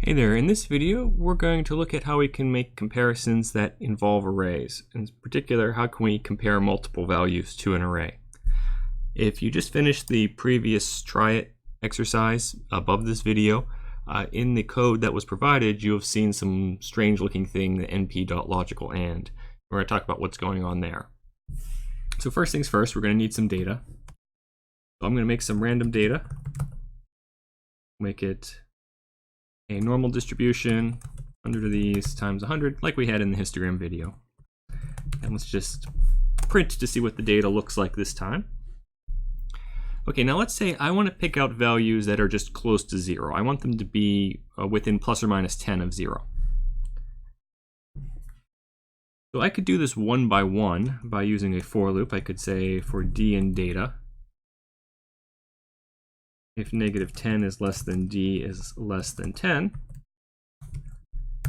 Hey there, in this video we're going to look at how we can make comparisons that involve arrays. In particular, how can we compare multiple values to an array. If you just finished the previous try it exercise above this video, in the code that was provided you have seen some strange looking thing, the np.logicalAnd. We're going to talk about what's going on there. So first things first, we're going to need some data. So I'm going to make some random data, make it a normal distribution, 100 of these times 100, like we had in the histogram video. And let's just print to see what the data looks like this time. Okay, now let's say I want to pick out values that are just close to 0. I want them to be within plus or minus 10 of 0. So I could do this one by one by using a for loop. I could say for d in data, if negative 10 is less than d is less than 10,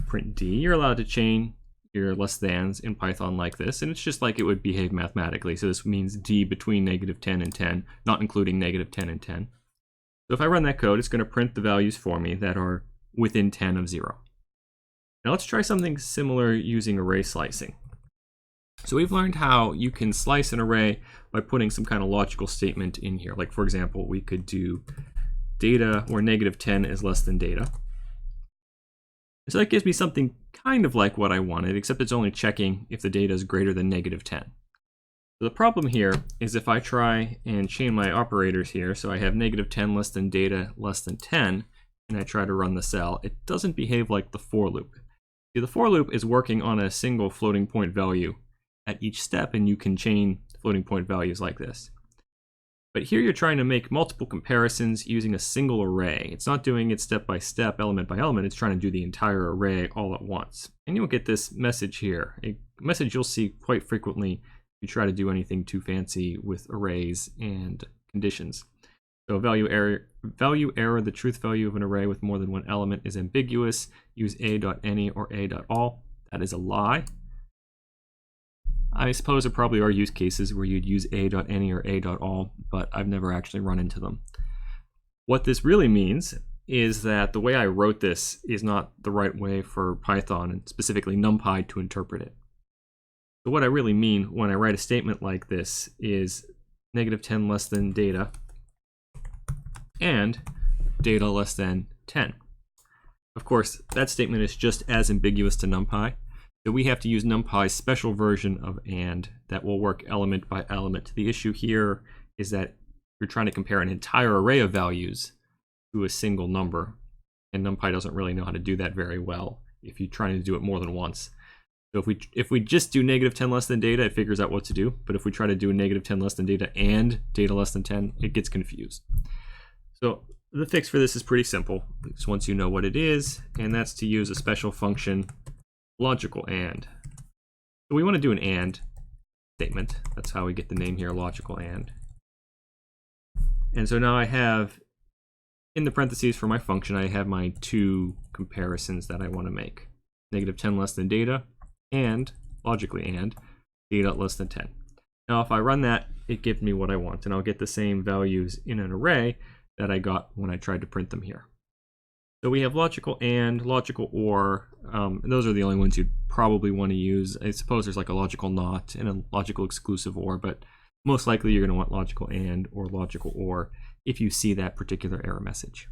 print d. You're allowed to chain your less thans in Python like this, and it's just like it would behave mathematically. So this means d between negative 10 and 10, not including negative 10 and 10. So if I run that code, it's going to print the values for me that are within 10 of 0. Now let's try something similar using array slicing. So we've learned how you can slice an array by putting some kind of logical statement in here. Like for example, we could do data where negative 10 is less than data. So that gives me something kind of like what I wanted, except it's only checking if the data is greater than negative 10. So the problem here is if I try and chain my operators here, so I have negative 10 less than data less than 10, and I try to run the cell, it doesn't behave like the for loop. See, the for loop is working on a single floating point value at each step, and you can chain floating point values like this. But here you're trying to make multiple comparisons using a single array. It's not doing it step by step, element by element. It's trying to do the entire array all at once. And you'll get this message here, a message you'll see quite frequently if you try to do anything too fancy with arrays and conditions. So value error, the truth value of an array with more than one element is ambiguous. Use a.any or a.all. That is a lie. I suppose there probably are use cases where you'd use a.any or a.all, but I've never actually run into them. What this really means is that the way I wrote this is not the right way for Python, and specifically NumPy, to interpret it. So what I really mean when I write a statement like this is negative 10 less than data and data less than 10. Of course, that statement is just as ambiguous to NumPy. So we have to use NumPy's special version of AND that will work element by element. The issue here is that you're trying to compare an entire array of values to a single number, and NumPy doesn't really know how to do that very well if you're trying to do it more than once. So if we just do negative 10 less than data, it figures out what to do. But if we try to do negative 10 less than data and data less than 10, it gets confused. So the fix for this is pretty simple. It's once you know what it is, and that's to use a special function, logical AND. So we want to do an AND statement. That's how we get the name here, logical AND. And so now I have, in the parentheses for my function, I have my two comparisons that I want to make. Negative 10 less than data and, logically AND, data less than 10. Now if I run that, it gives me what I want, and I'll get the same values in an array that I got when I tried to print them here. So we have logical AND, logical OR, and those are the only ones you'd probably want to use. I suppose there's like a logical NOT and a logical exclusive OR, but most likely you're going to want logical AND or logical OR if you see that particular error message.